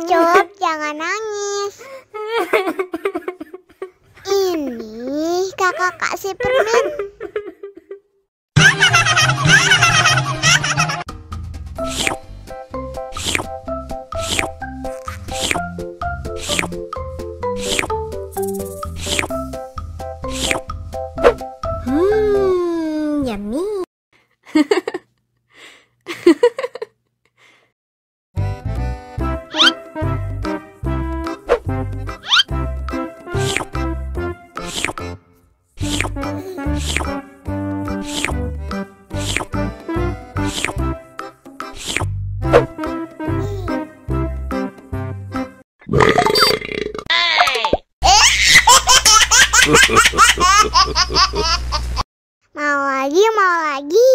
Cup, jangan nangis. Ini kakak kasih permen. Yummy. Mau lagi, mau lagi.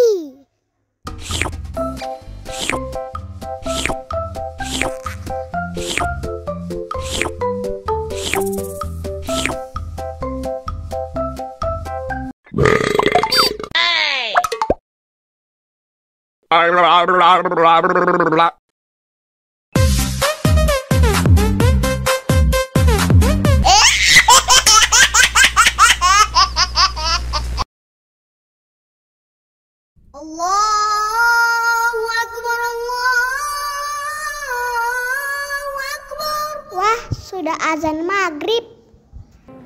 Allahu Akbar, Allahu Akbar. Wah, sudah azan maghrib.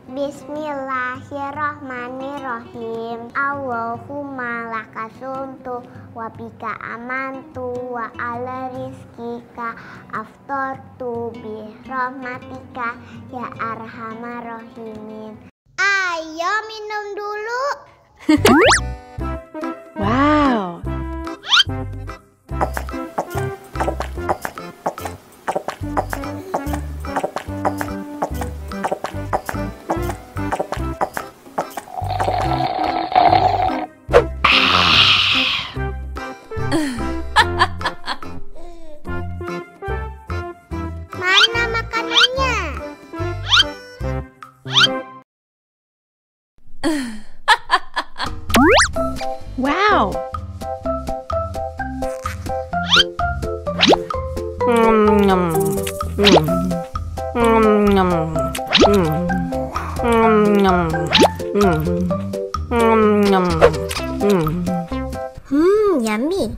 Bismillahirrahmanirrahim. Allahumma lakasumtu wa bika amantu wa ala rizkika aftortu bi rahmatika ya arhamar rahimin. Ayo minum dulu. Wow. Mana makanannya? Wow. Yummy.